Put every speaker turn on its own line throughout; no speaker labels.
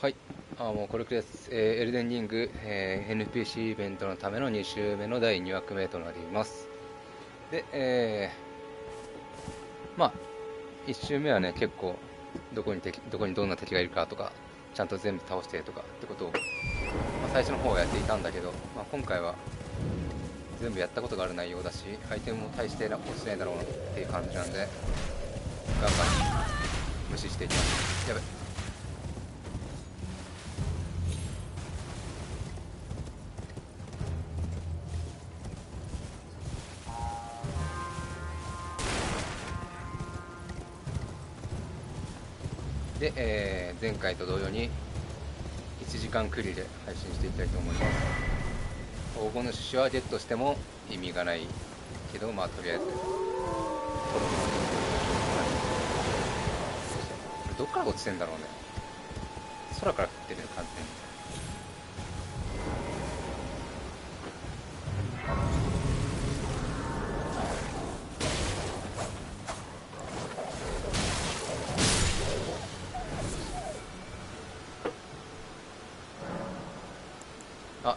はい、もうこれくらいです。エルデンリング、NPC イベントのための2週目の第2枠目となります。で、1週目はね、結構どこにどんな敵がいるかとか、ちゃんと全部倒してとかってことを、最初の方はやっていたんだけど、今回は全部やったことがある内容だし、アイテムも大して落ちないだろうなっていう感じなんで、ガンガン無視していきます。やべ。で、前回と同様に1時間くりで配信していきたいと思います。黄金の種子はゲットしても意味がないけど、とりあえず取るのに。これどっから落ちてんだろうね。空から降ってる感じで。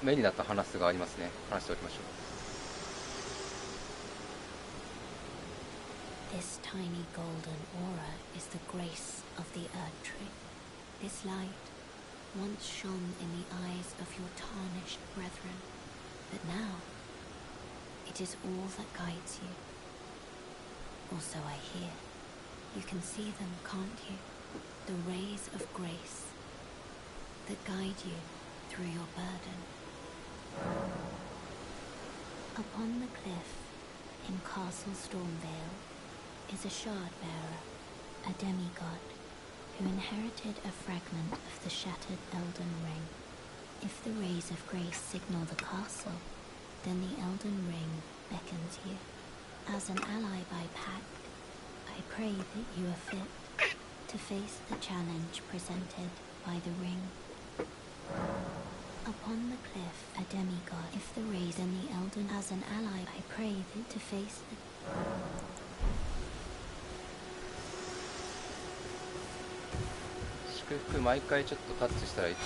目になった話がありますね。話しておきましょう。
This tiny golden aura is the grace of the Earth Tree. This light once shone in the eyes of your tarnished brethren, but now it is all that guides you. Also I hear. You can see them, can't you? The rays of grace that guide you through your burden. Upon the cliff in Castle Stormvale is a shard-bearer, a demigod, who inherited a fragment of the shattered Elden Ring. If the rays of grace signal the castle, then the Elden Ring beckons you. As an ally by pact, I pray that you are fit to face the challenge presented by the ring. Upon the cliff, a demigod. If the rays in the Elden as an ally, I pray that to face the...
祝福毎回ちょっとタッチしたら一応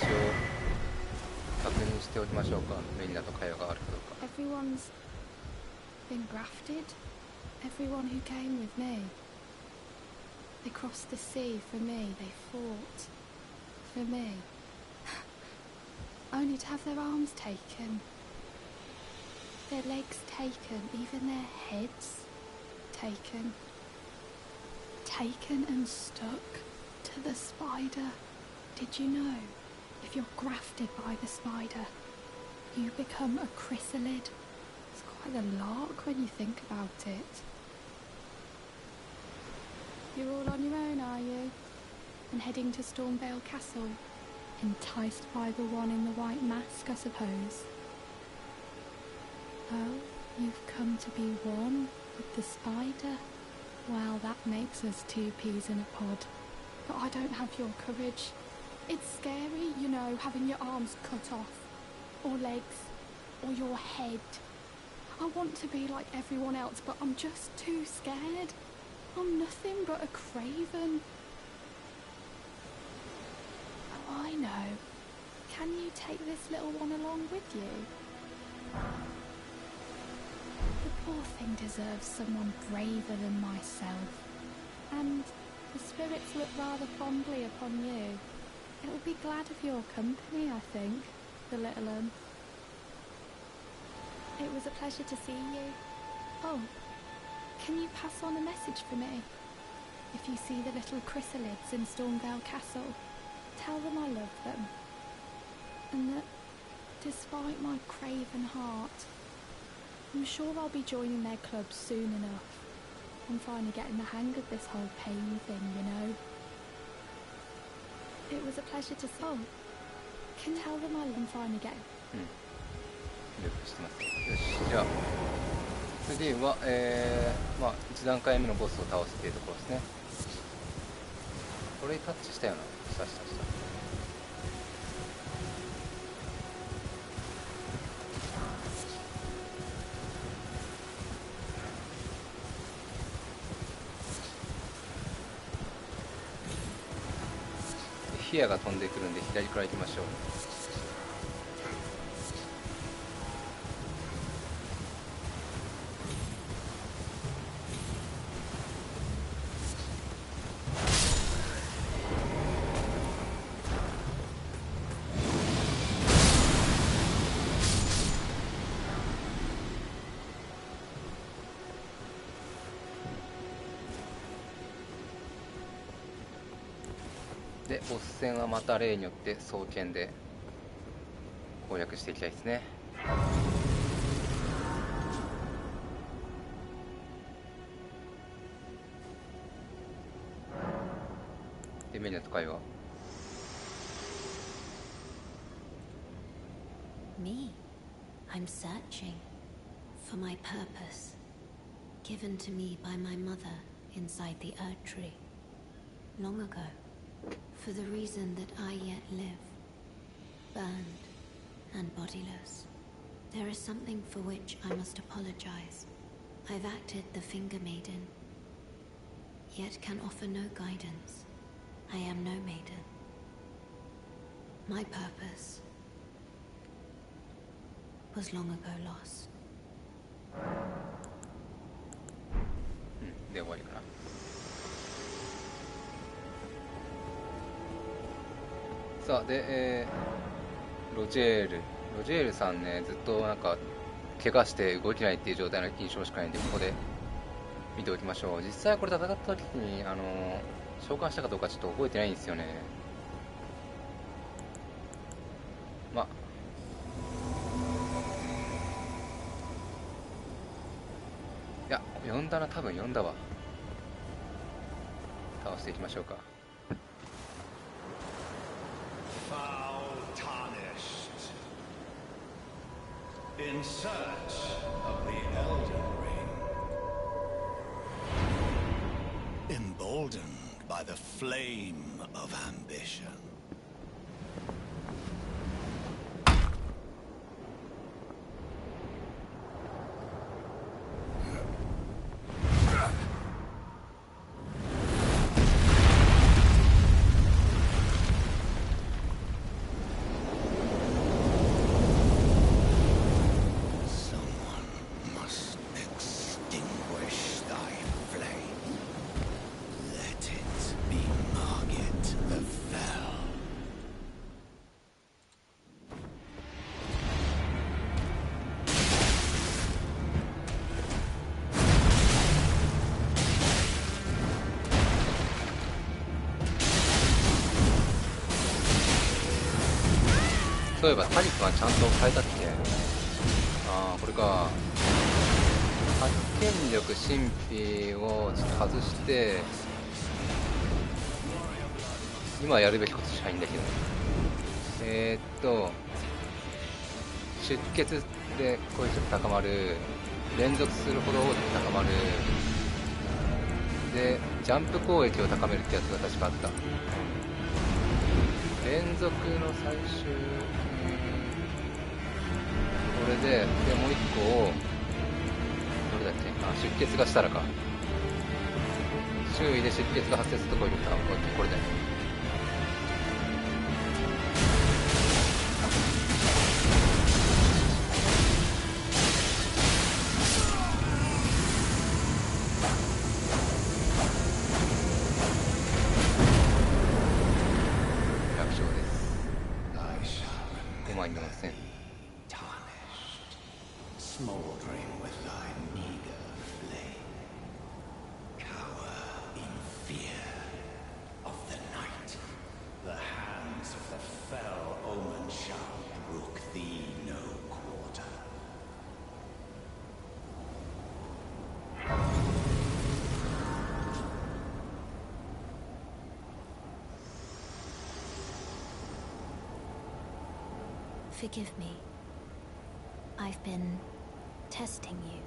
確認しておきましょうか。メニューだと会話があるかどうか。
Everyone's been grafted. Everyone who came with me. They crossed the sea for me. They fought for me. Only to have their arms taken, their legs taken, even their heads taken. Taken and stuck to the spider. Did you know, if you're grafted by the spider, you become a chrysalid? It's quite a lark when you think about it. You're all on your own, are you? And heading to Stormvale Castle? Enticed by the one in the white mask, I suppose. Oh, you've come to be one with the spider? Well, that makes us two peas in a pod. But I don't have your courage. It's scary, you know, having your arms cut off. Or legs. Or your head. I want to be like everyone else, but I'm just too scared. I'm nothing but a craven. I know. Can you take this little one along with you? The poor thing deserves someone braver than myself. And the spirits look rather fondly upon you. It'll be glad of your company, I think, the little one. It was a pleasure to see you. Oh, can you pass on a message for me? If you see the little chrysalids in Stormvale Castle, tell them I love them, and that, despite my craven heart, I'm sure I'll be joining their club soon enough. I'm finally getting the hang of this whole pain thing, you know. It was a pleasure to see. Oh, can tell them I'm finally getting...
了解してます。よし、じゃあ次は、1段階目のボスを倒すっていうところですね。これにタッチしたよな。した。ヒアが飛んでくるんで左から行きましょう。でボス戦はまた例によって双剣で攻略していきたいですね。でメニューと会話。
Me? I'm searching for my purpose, given to me by my mother inside the Earth Tree, long ago, for the reason that I yet live, burned and bodiless. There is something for which I must apologize. I've acted the Finger Maiden, yet can offer no guidance. I am no maiden. My purpose was long ago lost.
で終わりかな。さあで、ロジェールさんね、ずっとなんか怪我して動けないっていう状態の印象しかないんで、ここで見ておきましょう。実際これ戦った時に召喚したかどうかちょっと覚えてないんですよね。まあいや呼んだな、多分呼んだわ。倒していきましょうか。
In search of the Elden Ring, emboldened by the flame of ambition.
そういえばタリックはちゃんと変えたっけ。ああこれか。発見力神秘をちょっと外して今やるべきことじゃないんだけど、出血で攻撃力高まる、連続するほど高まるでジャンプ攻撃を高めるってやつが確かあった。連続の最終これでもう一個をどれだっけ、出血がしたらか、周囲で出血が発生するところにいるか、これだよ。楽勝です。5枚の線
Smoldering with thy meager flame, cower in fear of the night. The hands of the fell omen shall brook thee no quarter.
Forgive me. I've been testing you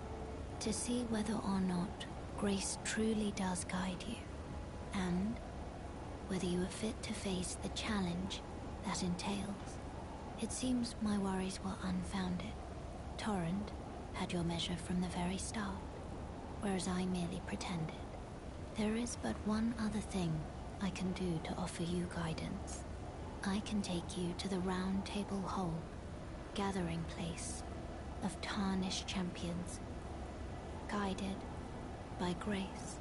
to see whether or not grace truly does guide you, and whether you are fit to face the challenge that entails. It seems my worries were unfounded. Torrent had your measure from the very start, whereas I merely pretended. There is but one other thing I can do to offer you guidance. I can take you to the Round Table Hall, gathering place of tarnished champions, guided by grace.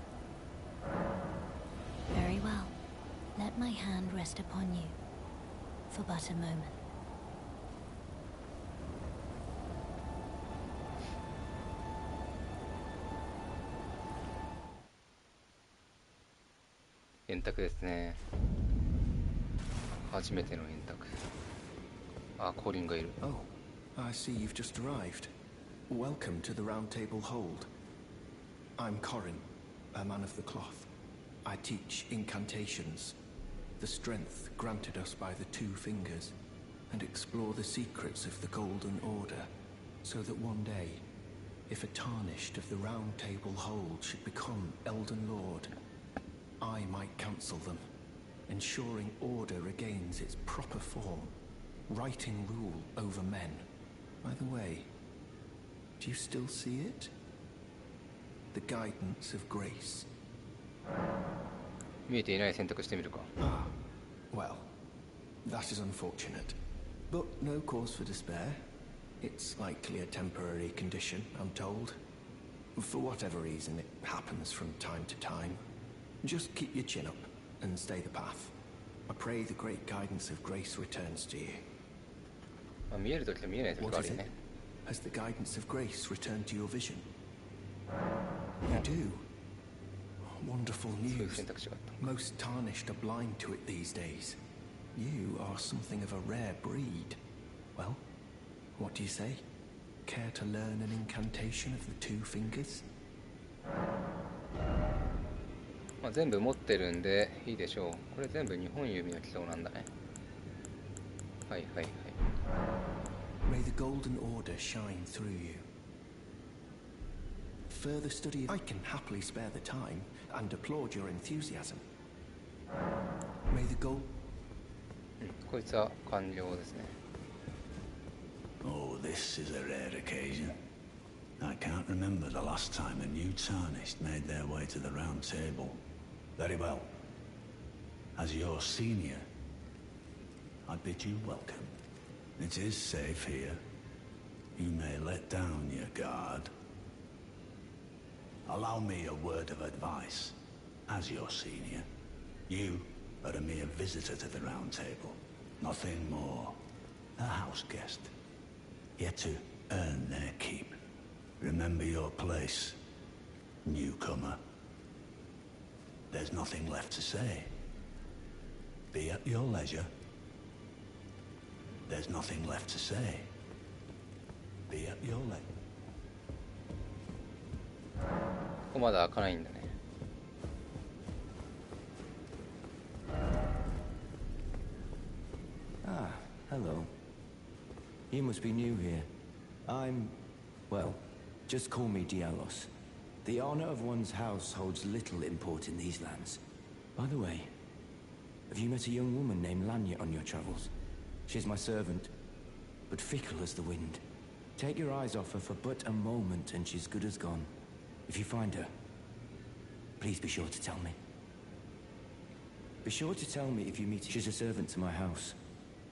Very well. Let my hand rest upon you for but a moment.
円卓ですね。初めての円卓。あ、コーリンがいる。
Oh, I see you've just arrived. Welcome to the Round Table Hold. I'm Corin, a man of the cloth. I teach incantations, the strength granted us by the Two Fingers, and explore the secrets of the Golden Order, so that one day, if a tarnished of the Round Table Hold should become Elden Lord, I might counsel them, ensuring order regains its proper form, righting rule over men. By the way, do you still see it? The guidance of grace.
見えていない選択してみるか。
Ah, well, that is unfortunate. But no cause for despair. It's likely a temporary condition, I'm told. For whatever reason, it happens from time to time. Just keep your chin up and stay the path. I pray the great guidance of grace returns to you.
まあ、見えるときと見えないときが
What
あ
is
るよ
it?
ね。
Has the guidance of grace returned to your vision? You do? Wonderful
そういう
news.
選択肢があった。
Most tarnished are blind to it these days. You are something of a rare breed. Well, what do you say? Care to learn an incantation of the Two Fingers?
まあ、全部持ってるんでいいでしょう。これ全部日本指の基礎なんだね。はいはいはい。
May the Golden Order shine through you. Further study, I can happily spare the time and applaud your enthusiasm. May the gold...
こいつは完了ですね。
Oh, this is a rare occasion. I can't remember the last time a new tarnished made their way to the round table. Very well. As your senior, I bid you welcome. It is safe here. You may let down your guard. Allow me a word of advice. As your senior, you are a mere visitor to the round table. Nothing more. A house guest. Yet to earn their keep. Remember your place, newcomer. There's nothing left to say. Be at your leisure. There's nothing left to say. Be at your leisure.
ここまだ開かないんだね。
Ah, hello. You must be new here. Well, just call me Dialos. The honor of one's house holds little import in these lands. By the way, have you met a young woman named Lanya on your travels? She's my servant, but fickle as the wind. Take your eyes off her for but a moment and she's good as gone. If you find her, please be sure to tell me. Be sure to tell me if you meet her. She's a servant to my house.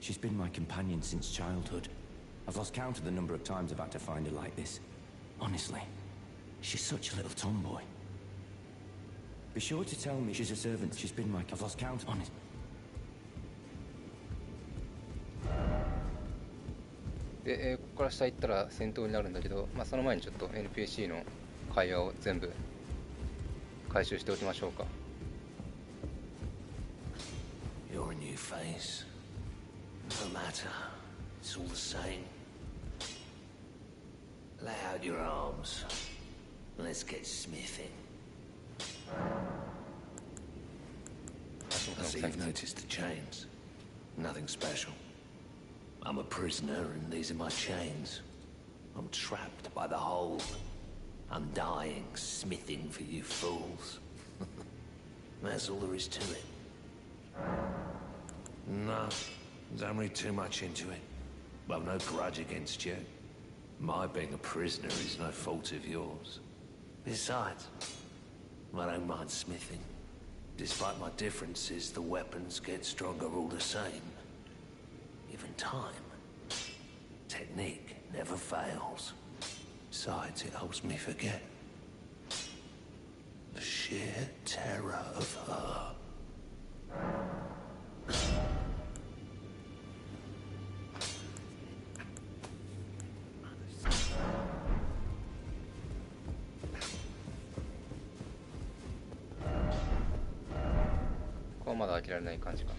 She's been my companion since childhood. I've lost count of the number of times I've had to find her like this. Honestly, she's such a little tomboy. Be sure to tell me she's a servant. She's been my... I've lost count. Honest.
で、ここから下行ったら戦闘になるんだけど、まあ、その前にちょっと NPC の会話を全部回収しておきましょうか。
You're a new face. No matter. It's all the same. Lay out your arms. Let's get smithing. I see you've noticed the chains. Nothing special. I'm a prisoner and these are my chains. I'm trapped by the hold. I'm dying, smithing for you fools. That's all there is to it. No, don't read too much into it. I've no grudge against you. My being a prisoner is no fault of yours. Besides, I don't mind smithing. Despite my differences, the weapons get stronger all the same. even time. Technique never fails. Besides, it helps me forget the sheer terror of her.
ここはまだ開けられない感じか。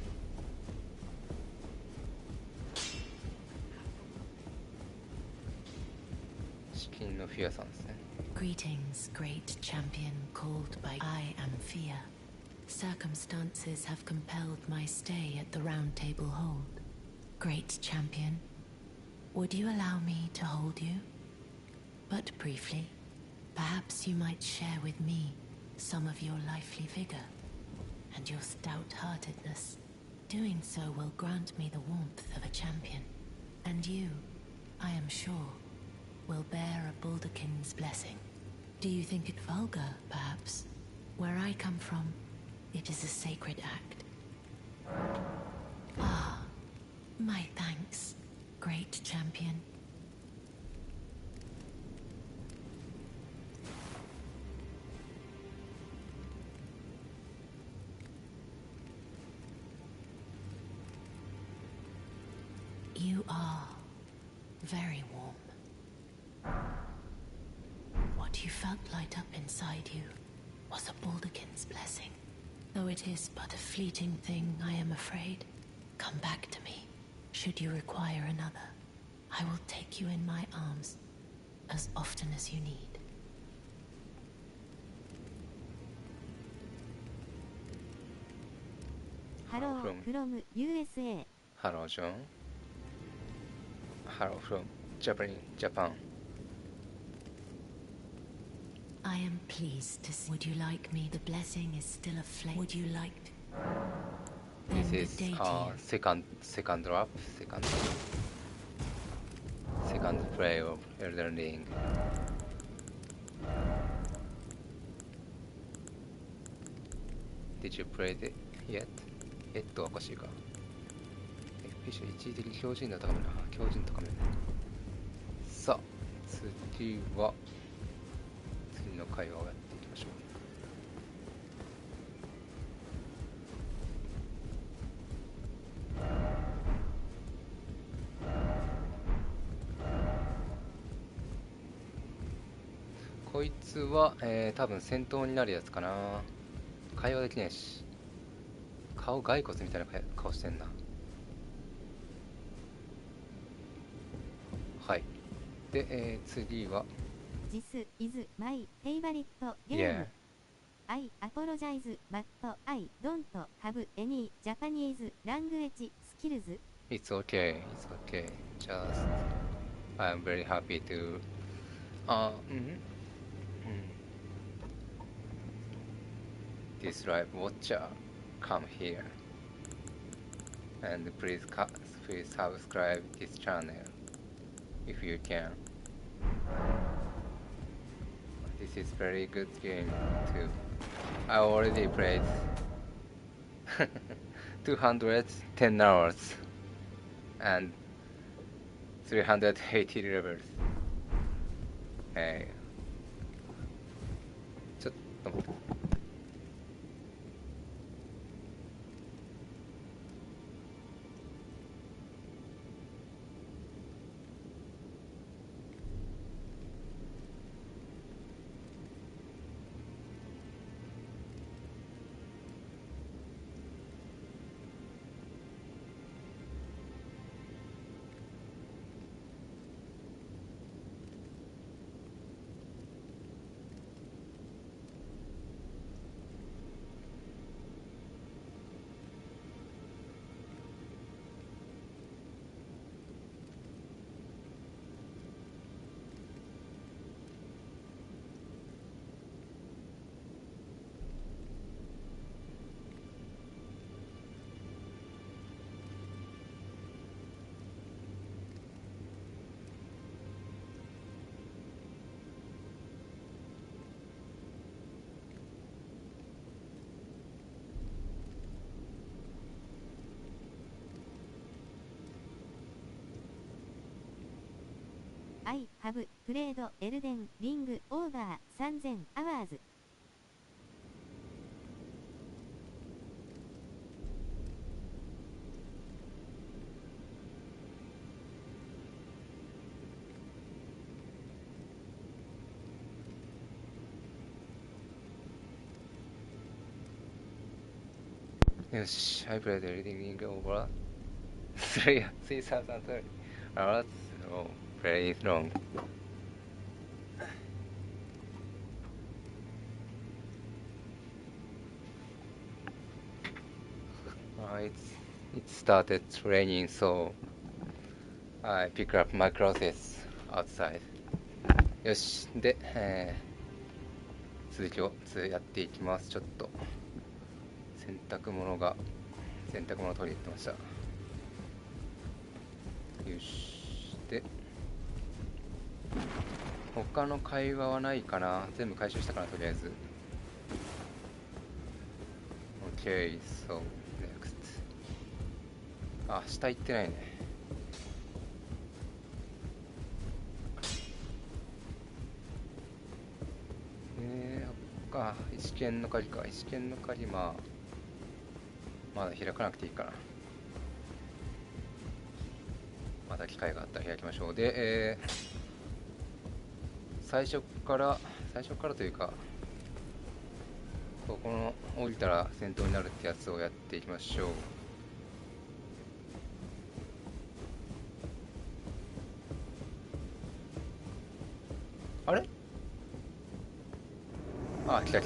資金のフィアさんですね。
Greetings, great champion called by I am Fear. Circumstances have compelled my stay at the Round Table Hold. Great champion, would you allow me to hold you? But briefly, perhaps you might share with me some of your lively vigor and your stout-heartedness. Doing so will grant me the warmth of a champion, and you, I am sure, will bear a Balderkin's blessing. Do you think it vulgar, perhaps? Where I come from, it is a sacred act. Ah, my thanks, great champion. You are very warm. What you felt light up inside you was a Balderkin's blessing. Though it is but a fleeting thing, I am afraid. Come back to me, should you require another. I will take you in my arms as often as you need.
Hello from USA.
Hello John. Hello from Japan.
I am pleased to see. Would you like me? The blessing is still aflame. Would you like to? Then
This
good day
is
to you.
second drop, second play of Elden Ring. Did you play it yet? はおかしいか。FP 一時的に強靭度を高める。強靭度高めるね。さあ、次は次の会話をやっていきましょう。こいつは、多分戦闘になるやつかな。会話できないし、顔骸骨みたいな顔してんな。はい。で、次は
This is my favorite game.
Yeah.
I apologize, but I don't have any Japanese language skills.
It's okay, it's okay. Just I'm very happy to this live watcher come here. And please subscribe this channel if you can. This is very good game too. I already played 210 hours and 380 levels. ちょっと待って。
have played エルデンリング over 3000 hours.
Yes, I played the reading over 3,030 hours. Oh, very long. It started raining, so I pick up my clothes outside. よし、で、続きをやっていきます。ちょっと洗濯物取りに行ってました。よし、で他の会話はないかな。全部回収したかな、とりあえず。 OK, so next. あ、下行ってないね。石剣の鍵か。石剣の鍵、まだ開かなくていいかな。また機会があったら開きましょう。で、最初からというか、この降りたら戦闘になるってやつをやっていきましょう。あれ、あ、来た。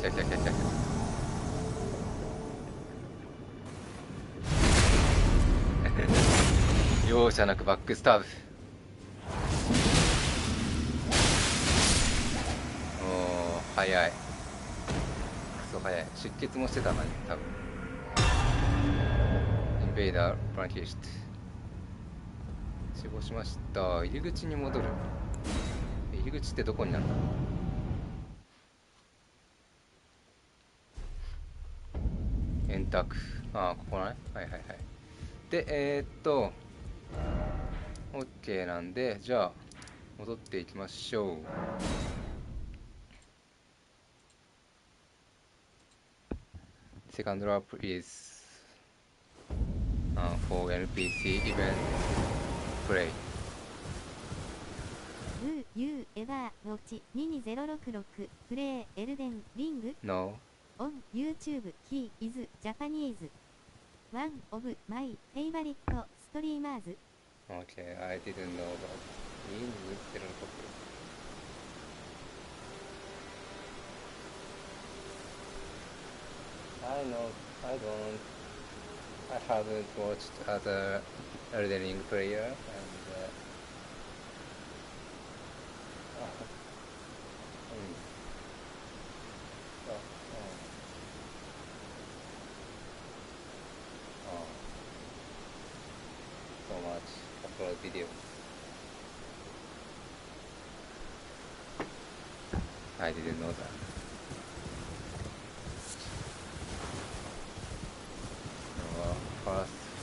容赦なくバックスターブ。おー、早い。クソ早い。出血もしてたな、多分。インベイダーブランキッシュ。死亡しました。入り口に戻る。入り口ってどこになるの？円卓。あ、ここね。はい。で、OK なんで、じゃあ戻っていきましょう。Second drop is for NPC event play.
Do you ever watch 22066 play エルデンリング
No.
on YouTube? He is Japanese. One of my favorite streamers.
Okay, I didn't know about 22066. I haven't watched other Elden Ring player and so much upload videos. I didn't know that.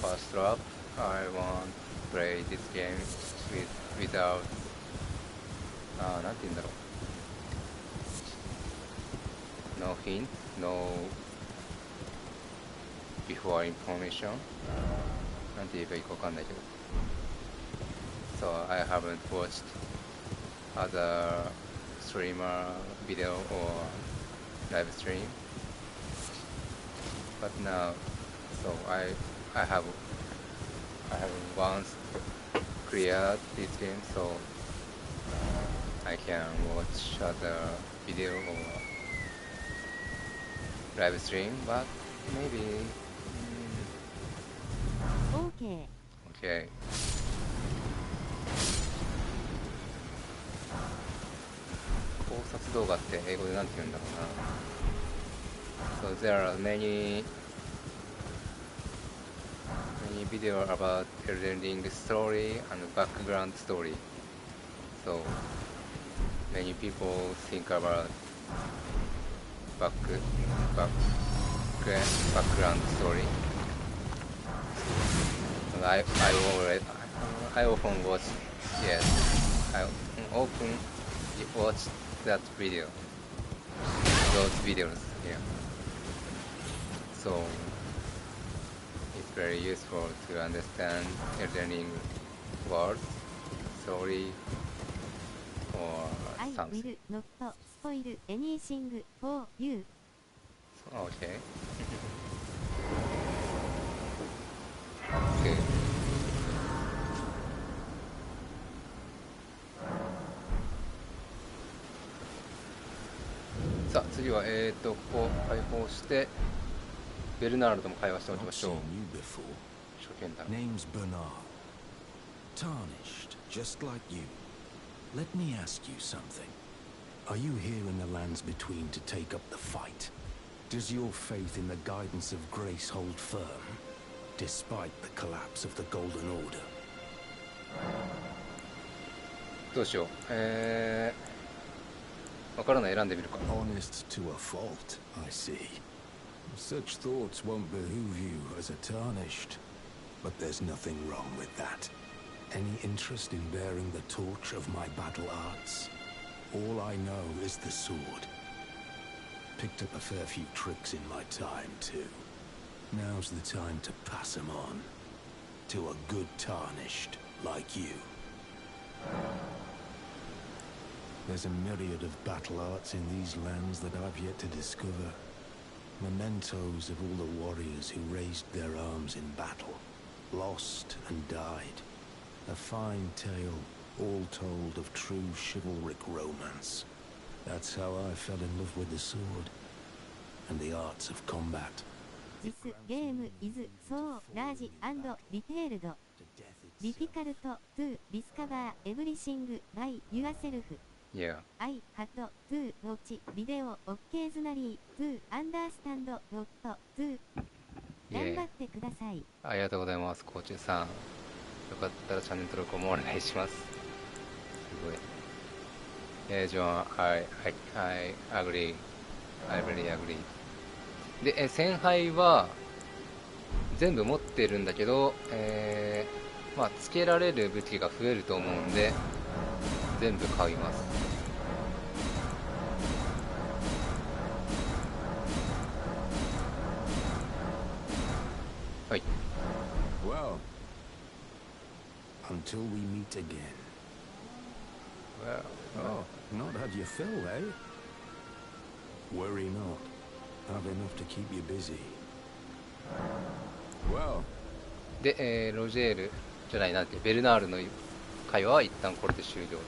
First drop, I want to play this game without なんて言うんだろう。No hint, no before information. なんて言えばいいかわかんないけど。So I haven't watched other streamer video or live stream. But now, so I have once cleared this game, so I can watch other video or live stream, but maybe
OK.
okay.考察動画って英語でなんて言うんだろうな。So there are many video about Elden Ring story and background story. So many people think about background story. And I often watch. Yes, open watch that video. Those videos here. So it's very useful to understand Elden Ring world, story, or
I
something.
will not spoil anything for you.
Okay. Good. さあ次はここ開放してベルナールとも会話しておきま
Not
しょう。
seen you before.
初見だ。
Name's Bernard. Tarnished, just like you. Let me ask you something. Are you here in the lands between to take up the fight? Does your faith in the guidance of grace hold firm, despite the collapse of the Golden Order?
どうしよう。わからない選んでみるか。
Honest to a fault, I see. Such thoughts won't behoove you as a tarnished. But there's nothing wrong with that. Any interest in bearing the torch of my battle arts? All I know is the sword. Picked up a fair few tricks in my time, too. Now's the time to pass them on. To a good tarnished like you. There's a myriad of battle arts in these lands that I've yet to discover. Mementos of all the warriors who raised their arms in battle, lost and died. A fine tale, all told of true chivalric romance. That's how I fell in love with the sword and the arts of combat.
This game is so large and detailed. Difficult to discover everything by yourself.
Yeah.
I had to watch video occasionally to understand what to. 頑張ってください。
ありがとうございます、コーチさん。よかったらチャンネル登録もお願いします。すごい。ジョン、I agree. I really agree. で、戦敗は全部持ってるんだけど、まあ、つけられる武器が増えると思うんで、全部買います。はい。
Well, until we meet again.
Well,
Oh, not had your fill, eh? Worry not. Have enough to keep you busy. Well,
で、ロジェールじゃないなんてベルナールの会話は一旦これで終了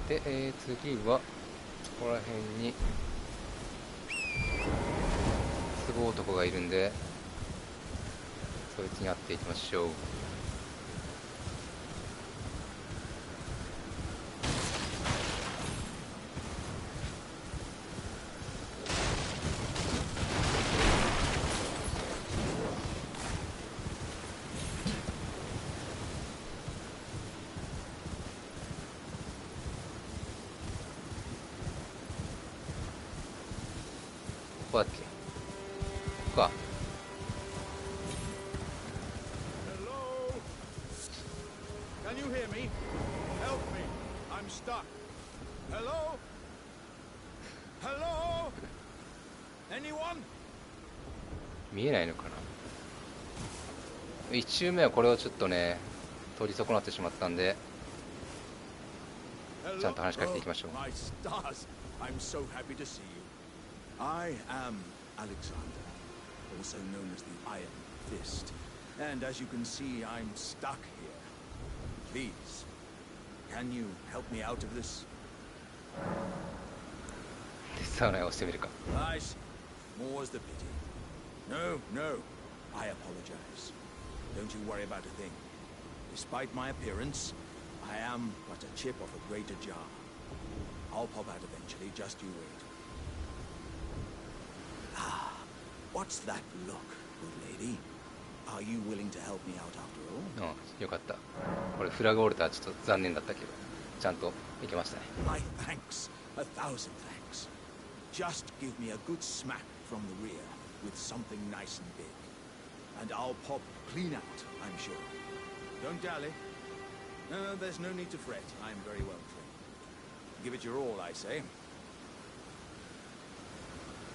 だ。で、次はここら辺にすごい男がいるんで、そいつに会っていきましょう。ここだっけ？ここか。
Hello? Can you hear me? Help me. I'm stuck. Hello? Hello? Anyone?
見えないのかな。1周目はこれをちょっとね取り損なってしまったんで、ちゃんと話しかけていきましょう。
My stars. I'm so happy to see you. I am Alexander, also known as the Iron Fist. And as you can see, I'm stuck here. Please, can you help me out of this?
サウナを押してみるか。
I see. More's the pity. No, no. I apologize. Don't you worry about a thing. Despite my appearance, I am but a chip off a greater jar. I'll pop out eventually, just you wait. Ah, what's that look, good lady? Are you willing to help me out after all?
うん、よかった。これフラグオルターちょっと残念だったけど、ちゃんといけましたね。
My thanks. A thousand thanks. Just give me a good smack from the rear with something nice and big. And I'll pop clean out, I'm sure. Don't dally. There's no need to fret. I'm very well trained. Give it your all, I say.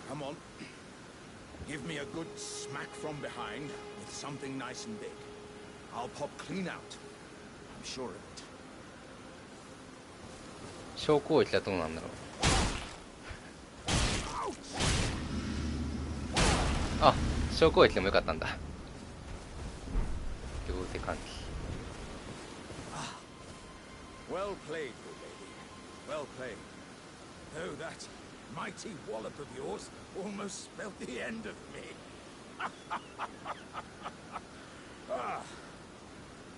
Come on. Give me a good smack from behind with something nice and big. I'll pop clean out. I'm sure of it.
小攻撃はどうなんだろう。あ、小攻撃でもよかったんだ。両手換気。
Well played, good lady. Well played. Though that mighty wallop of yours almost spelled the end of me.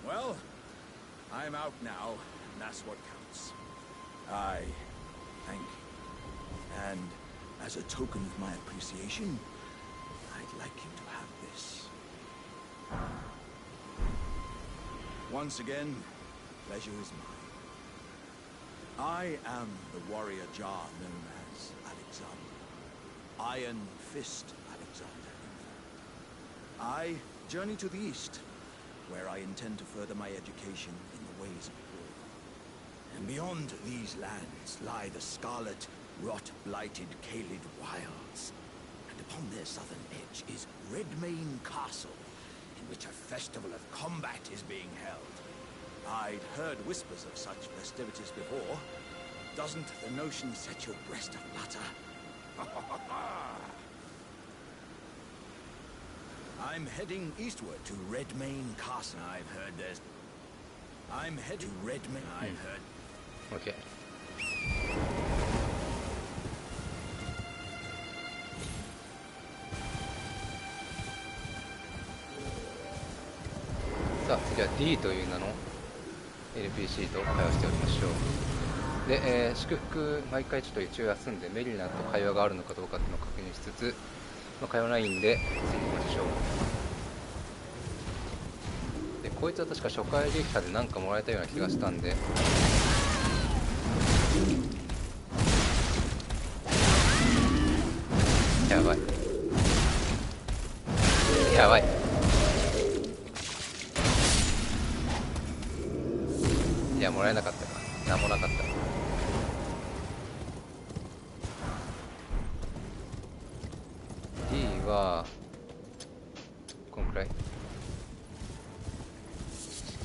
Well, I'm out now, and that's what counts. I thank you. And as a token of my appreciation, I'd like you to have this. Once again, pleasure is mine. I am the warrior Jar known as Alexander. Iron Fist Alexander, in fact. I journey to the east, where I intend to further my education in the ways of war. And beyond these lands lie the scarlet, rot-blighted Caelid wilds. And upon their southern edge is Redmane Castle, in which a festival of combat is being held. I'd heard whispers of such festivities before. Doesn't the notion set your breast aflutter? I'm heading eastward to Redmane Castle. I've heard there's... I'm heading to Redmane. I've heard...
OK。さあ次は D という名の NPC と会話しておりましょう。で、祝福毎回ちょっと一応休んでメリナと会話があるのかどうかっていうのを確認しつつ、まあ、会話ないんで次行きましょう。でこいつは確か初回撃破で何かもらえたような気がしたんで、やばいやばい。いや、もらえなかったか。なんもなかった。D はこんくらい。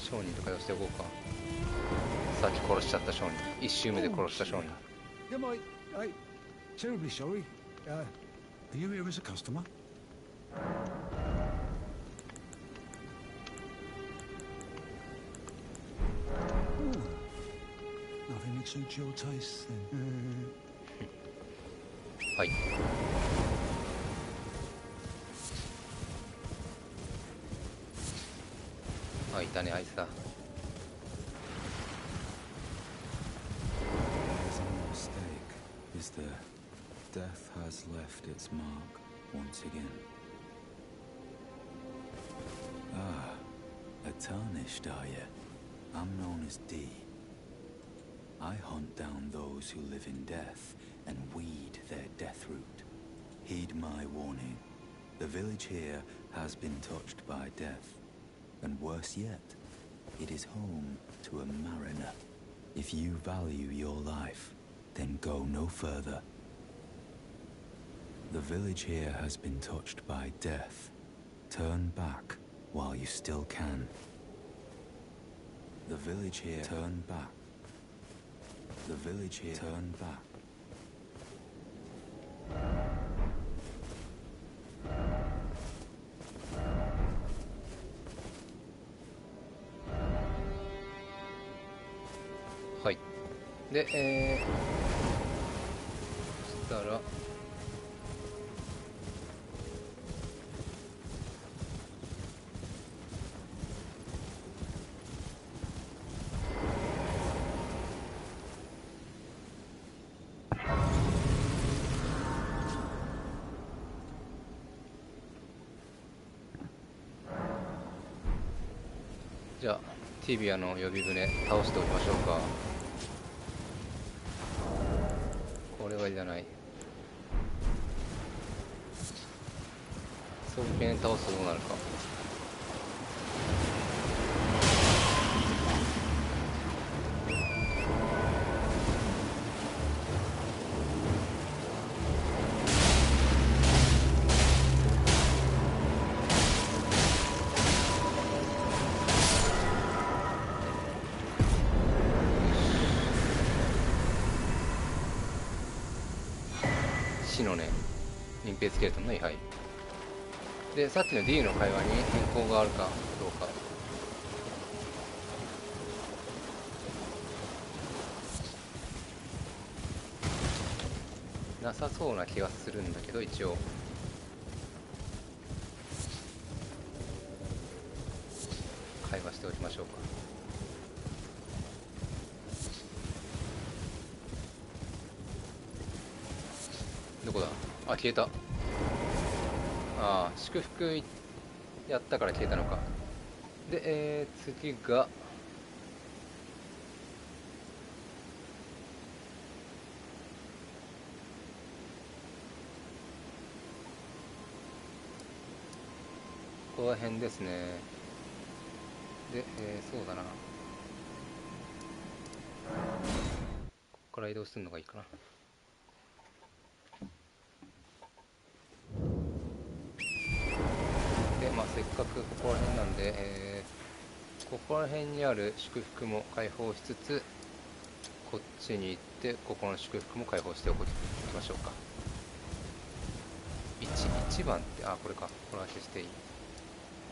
商人と会話しておこうか。さっき殺しちゃった商人。一周目で殺した商人。
I terribly sorry. Are you here as a customer? Nothing exudes your taste then.
はい。あ、いたね、あいつだ。
There's a mistake, is there? Death has left its mark once again. Ah, a tarnished are you? I'm known as D. I hunt down those who live in death and weed their death root. Heed my warning. The village here has been touched by death. And worse yet, it is home to a mariner. If you value your life, then go no further. The village here has been touched by death. Turn back while you still can. The village here, turn back. The village here, turn back.
はい。で、そしたらじゃあティビアの呼び舟倒しておきましょうか。これはいらない。双剣倒すとどうなるか。のね、隠蔽スケルトンの位牌で、さっきの D の会話に変更があるかどうか。なさそうな気がするんだけど、一応会話しておきましょうか。どこだ。あ、消えた。ああ、祝福やったから消えたのか。で、次がここら辺ですね。で、そうだな、ここから移動するのがいいかな。で、まあせっかくここら辺なんで、ここら辺にある祝福も解放しつつ、こっちに行ってここの祝福も解放しておきましょうか。1番って、あ、これか。これは消していい。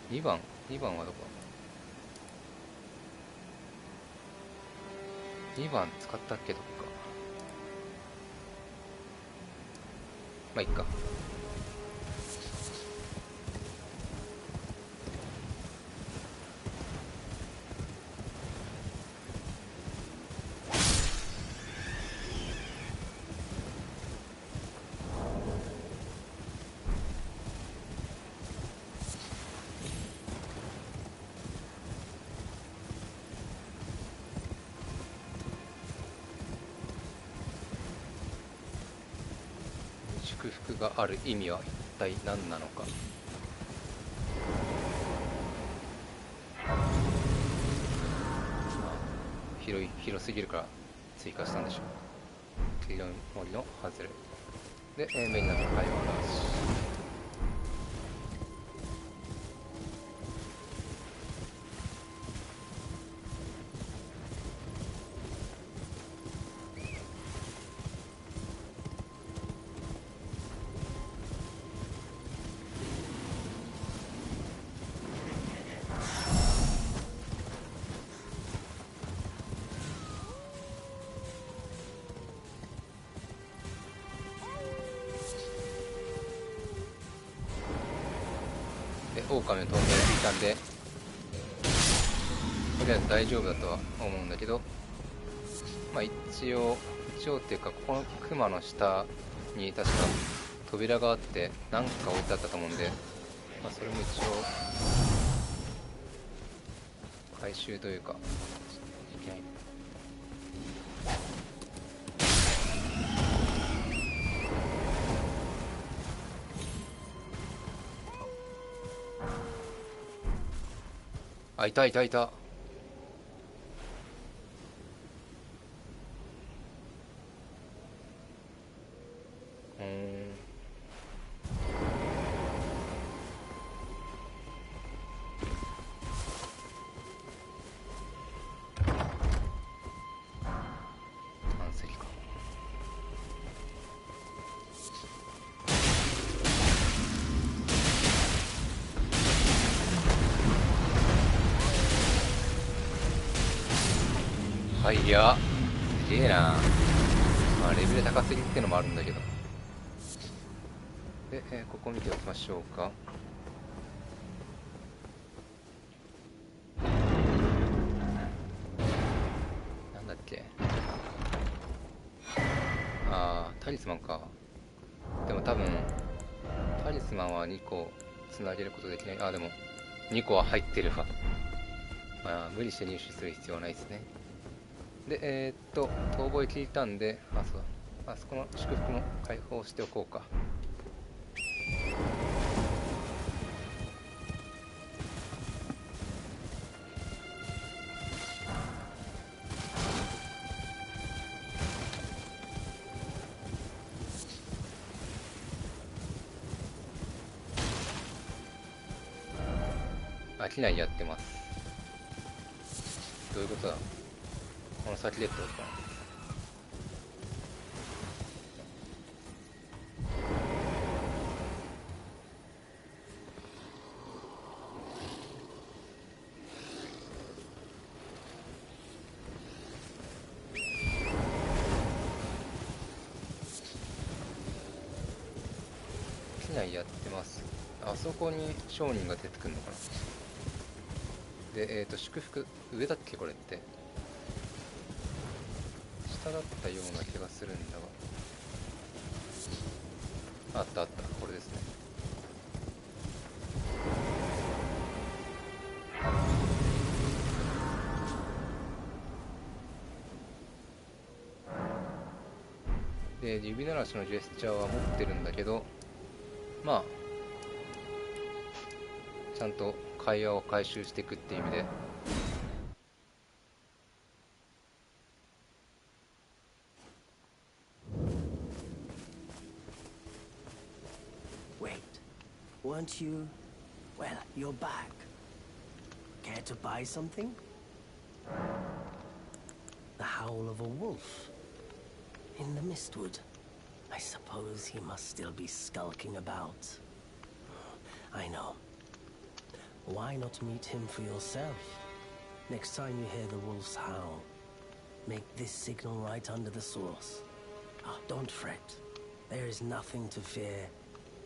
2番はどこだ。2番使ったっけ、どっか。まあいっか。祝福がある意味は一体何なのか。広すぎるから追加したんでしょう。黄色い森の外れで、メインな戦いはなし。狼のトンネルついたんで、とりあえず大丈夫だとは思うんだけど、まあ一応っていうか、ここの熊の下に確か扉があって何か置いてあったと思うんで、まあ、それも一応回収というかいけない。あ、いた。探石か。いや、すげえな。まあレベル高すぎってのもあるんだけど。で、ここ見ておきましょうか。なんだっけ。あー、タリスマンか。でも多分タリスマンは2個つなげることできない。あ、でも2個は入ってるわ。まあ無理して入手する必要はないですね。で、逃亡聞いたんで、あ、そうだ、あそこの祝福も解放しておこうか。飽きないやってます。どういうことだ。この先でってことかな。機内やってます。あそこに商人が出てくるのかな。で、祝福、上だっけこれって。下だったような気がするんだが。あったあった、これですね。で、指鳴らしのジェスチャーは持ってるんだけど、まあ、ちゃんと会話を回収していくっていう意味で、
Wait, weren't you... Well, you're back. Care to buy something? The howl of a wolf. In the mistwood. I suppose he must still be skulking about. I know. Why not meet him for yourself? Next time you hear the wolf's howl, make this signal right under the source. Oh, don't fret. There is nothing to fear.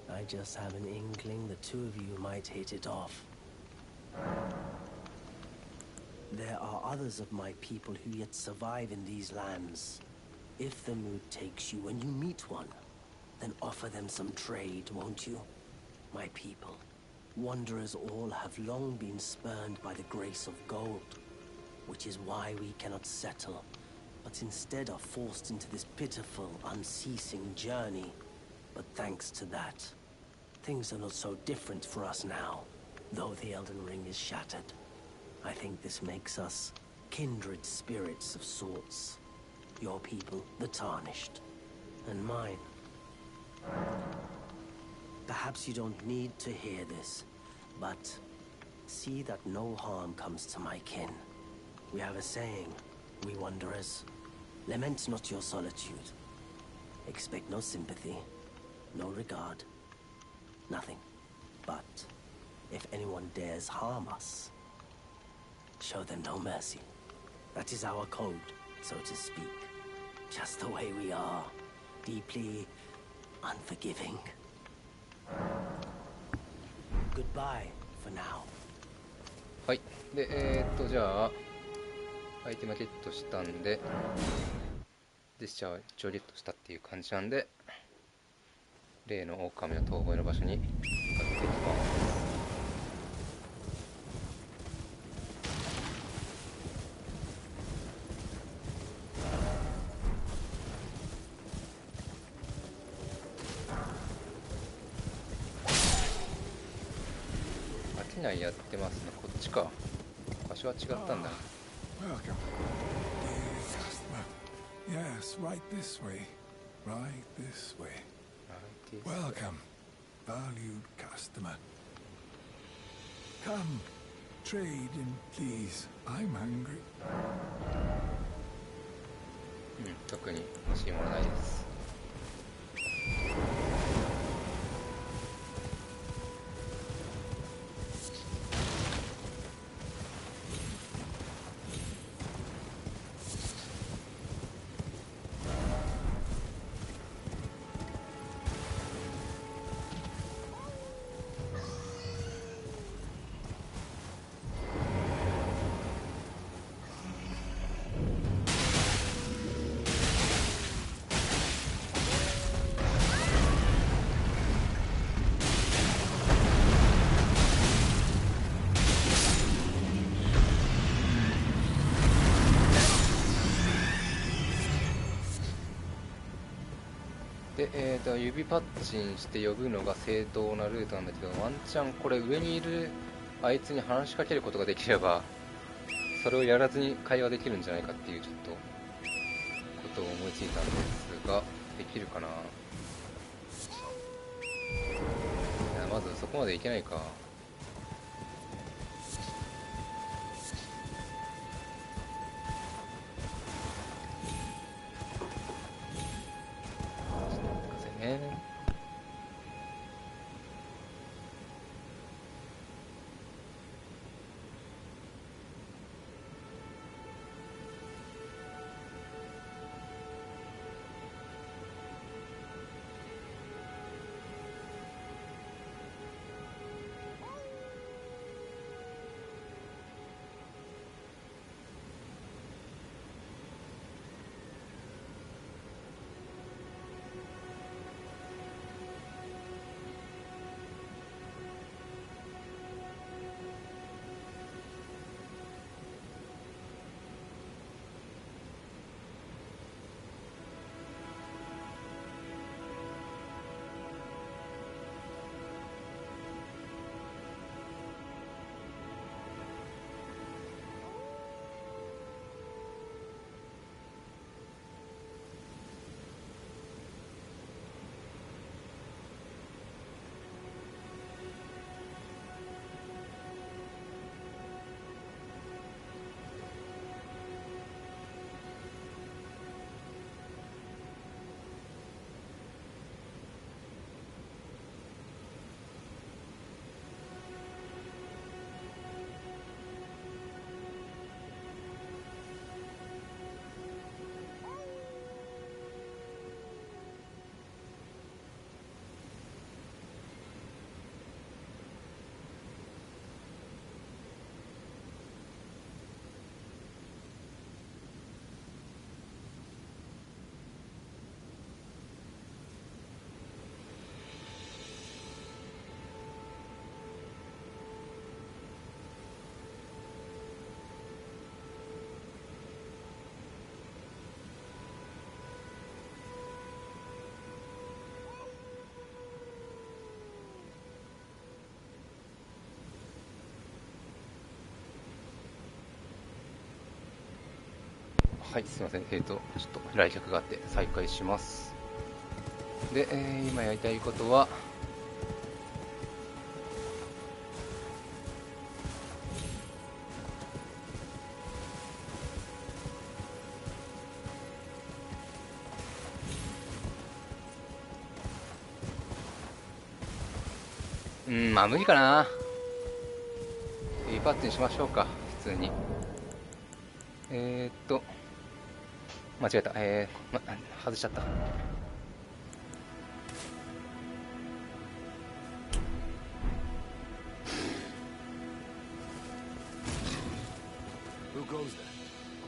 I just have an inkling the two of you might hit it off. There are others of my people who yet survive in these lands. If the mood takes you and you meet one, then offer them some trade, won't you? My people, wanderers all have long been spurned by the grace of gold, which is why we cannot settle, but instead are forced into this pitiful, unceasing journey. But thanks to that, things are not so different for us now, though the Elden Ring is shattered. I think this makes us kindred spirits of sorts. Your people, the Tarnished, and mine. Perhaps you don't need to hear this, but see that no harm comes to my kin. We have a saying, we wanderers. Lament not your solitude. Expect no sympathy, no regard, nothing. But if anyone dares harm us, show them no mercy. That is our code, so to speak. Just the way we are. Deeply unforgiving. Goodbye for now.
はい。で、じゃあ、アイテムゲットしたんで、ジェスチャーを一応ゲットしたっていう感じなんで、例の狼の遠吠えの場所に向かっていきます。やってますね。こっちか。場所は違ったんだ。
Welcome, dear customer. Yes, right this way. Right this way. Welcome, valued customer. Come, trade in, please. I'm hungry.
特に欲しいものないです。で、指パッチンして呼ぶのが正当なルートなんだけど、ワンチャンこれ上にいるあいつに話しかけることができれば、それをやらずに会話できるんじゃないかっていうちょっとことを思いついたんですが、できるかな。いや、まずそこまでいけないか。はい、すいません。ちょっと来客があって再開します。で、今やりたいことは、まあ無理かな。いいパッチにしましょうか、普通に。間違えた。外しちゃった。
Who goes there?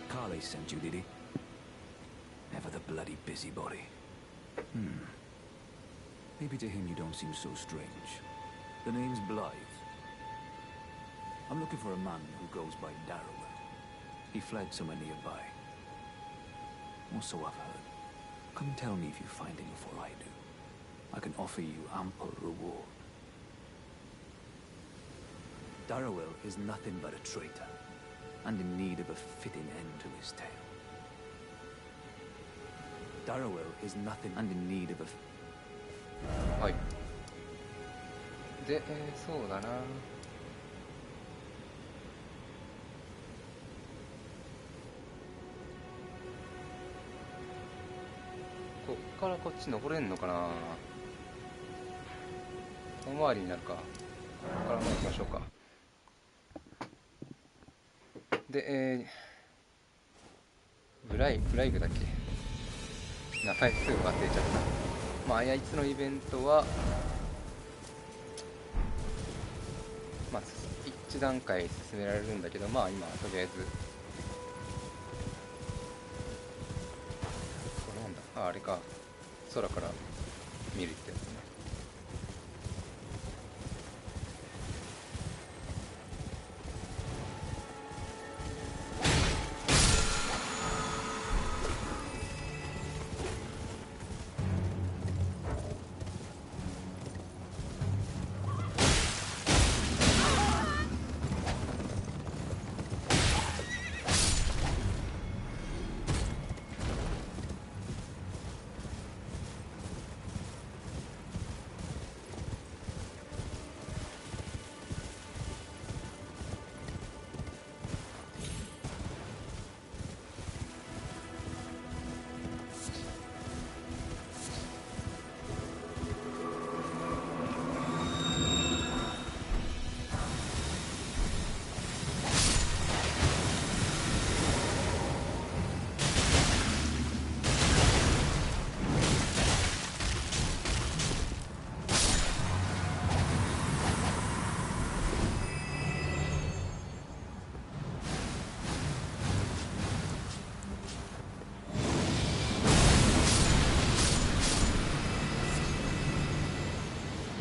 Carly sent you, did he? Ever the bloody busybody. Maybe to him you don't seem so strange. The name's Blythe. I'm looking for a man who goes by Darrowell. He fled somewhere nearby. Or so I've heard. Come tell me if you find him before I do. I can offer you ample reward. Darrowell is nothing but a traitor, and in need of a fitting end to his tale. Darrowell is nothing and in need of a...
はい。で、そうだな。こっからこっち登れんのかな。遠回りになるか。ここからも行きましょうか。で、ブライグだっけ。名前すぐ忘れちゃった。まあ、あいつのイベントは、まあ、1段階進められるんだけど、まあ今とりあえずこれなんだ、あれか、空から見るってやつね。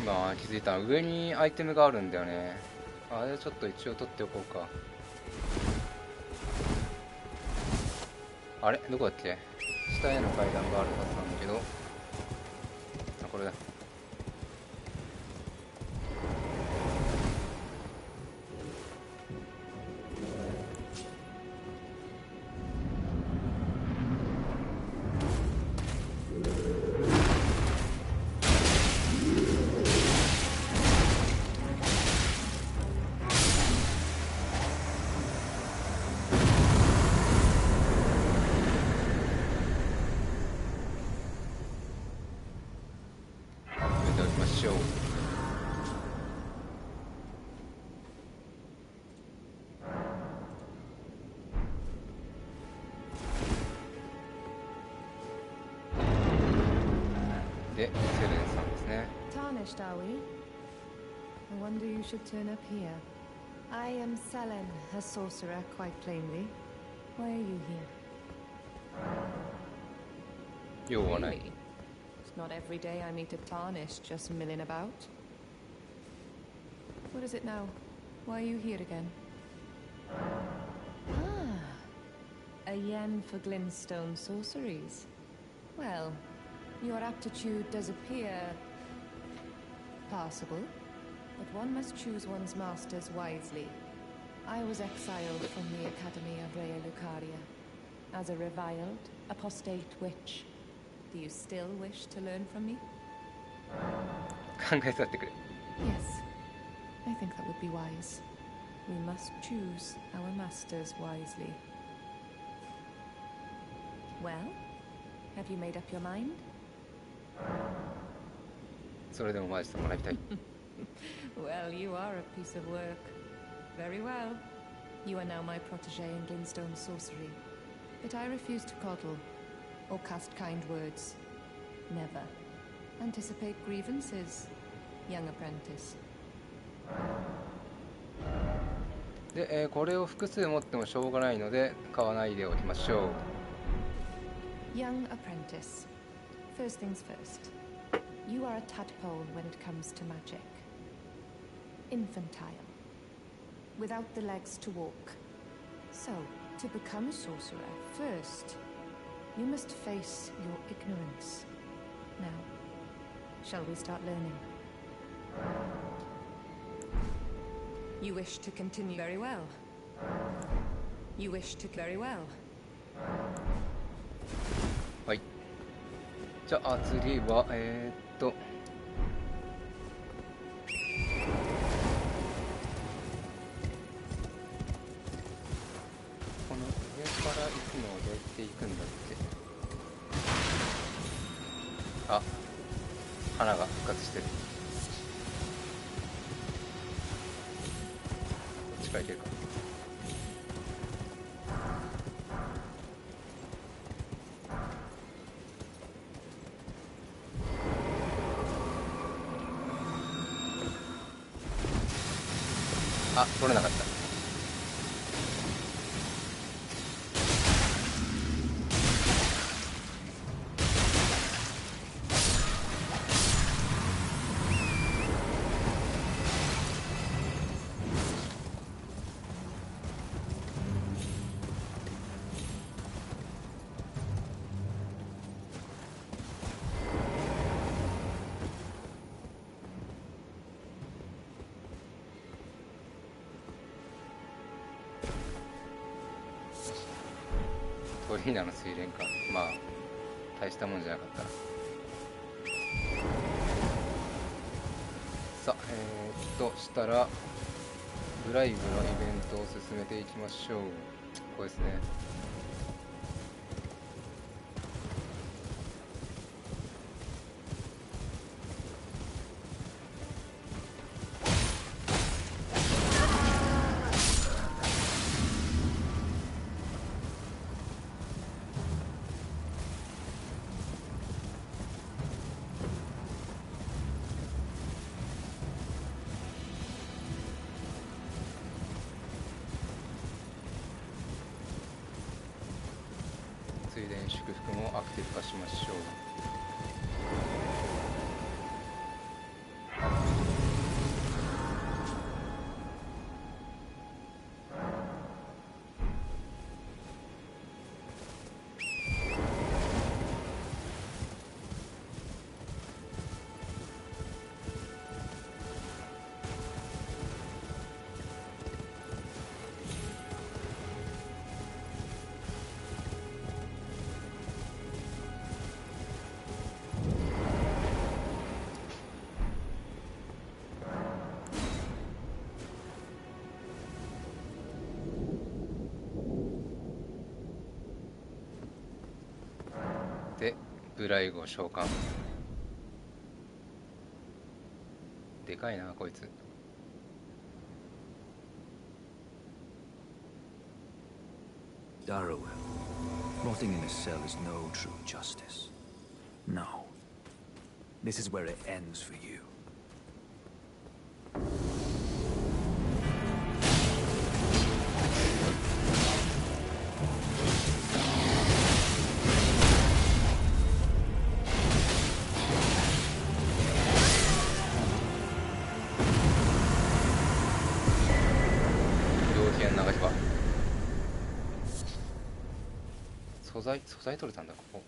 今気づいた、上にアイテムがあるんだよね。あれちょっと一応取っておこうか。あれどこだっけ。下への階段があるはずなんだけど、あ、これだ。決めておきましょう。で、セレンさんですね。
Tarnished, are we? I wonder you should turn up here. I am Selen, a sorcerer, quite plainly. Why are you here?
用はない。
It's not every day I meet a Tarnished just milling about. What is it now? Why are you here again? Ah, a yen for glintstone sorceries. Well, your aptitude does appear passable, but one must choose one's masters wisely. I was exiled from the Academy of Rea Lucaria. As a reviled, apostate witch, do you still wish to learn from me?
考えさせてくれ。
Yes, I think that would be wise. We must choose our masters wisely. Well, have you made up your mind?
それでもマジと学びたい。
Well, you are a piece of work. Very well. You are now my protege in Glintstone sorcery. But I refuse to coddle or cast kind words. Never. Anticipate grievances, young apprentice.
で、これを複数持ってもしょうがないので買わないでおきましょう。
Young apprentice. First things first. You are a tadpole when it comes to magic. Infantile. Without the legs to walk. So, to become a sorcerer, first, you must face your ignorance. Now, shall we start learning? You wish to continue very well. You wish to very well.
はい。じゃあ次はこの上から行くのをどうやって行くんだっけ。あ、花が復活してる。こっちから行けるか。あ、取れなかった。トリーナの水蓮か。まあ大したもんじゃなかったな。さあしたらブライブのイベントを進めていきましょう。これですね。ついでに祝福もアクティブ化しましょう。で、ブライグを召喚。でかいなこいつ。
Darrowell. Rotting in a cell is no true justice. No. This is where it ends for you.
素材取れたんだここ。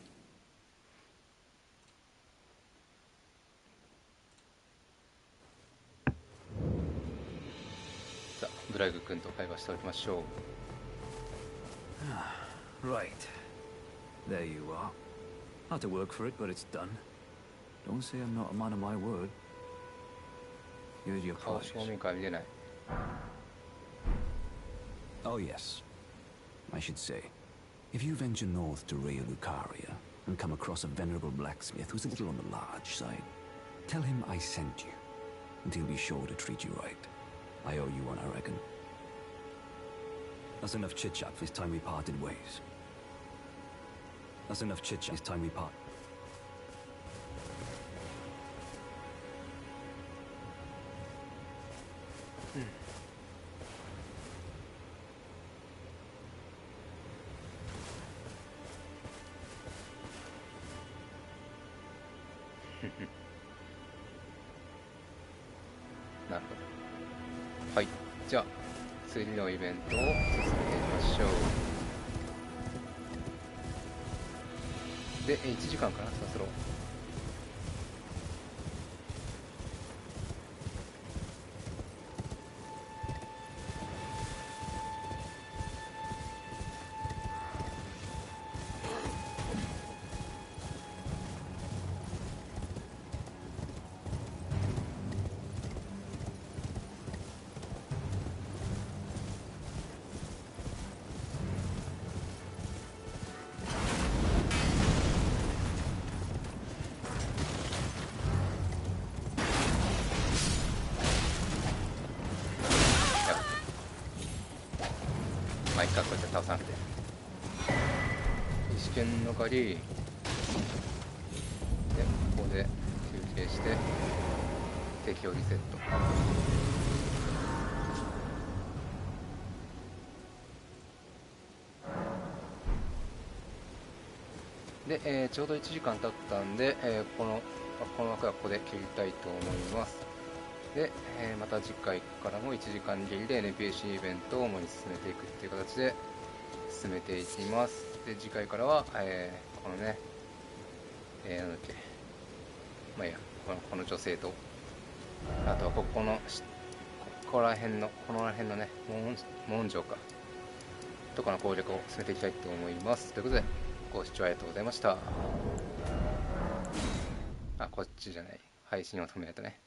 さあブライグ君と会話しておきましょう。
Right. There you are. Had to work for it, but it's done. Don't say I'm not a man of my word. Here's your
顔
prize.
正面から見れない。
Oh yes. I should say, if you venture north to Raya Lucaria and come across a venerable blacksmith who's a little on the large side, tell him I sent you, and he'll be sure to treat you right. I owe you one, I reckon. That's enough chit-chat. It's time we parted ways. That's enough chit-chat. It's time we part.
なるほど。はい。じゃあ、次のイベントを進めていきましょう。で、1時間かな、そろそろ。まあいいか、こうやって倒さなくて。試験の借りで、ここで休憩して敵をリセット。で、ちょうど1時間経ったんで、この枠はここで切りたいと思います。で、また次回からも1時間切りで NPC イベントを主に進めていくっていう形で進めていきます。で、次回からは、このね、なんだっけ、まあいいや、この女性と、あとはここら辺のね、文城か、とかの攻略を進めていきたいと思います。ということで、ご視聴ありがとうございました。あ、こっちじゃない。配信を止めないとね。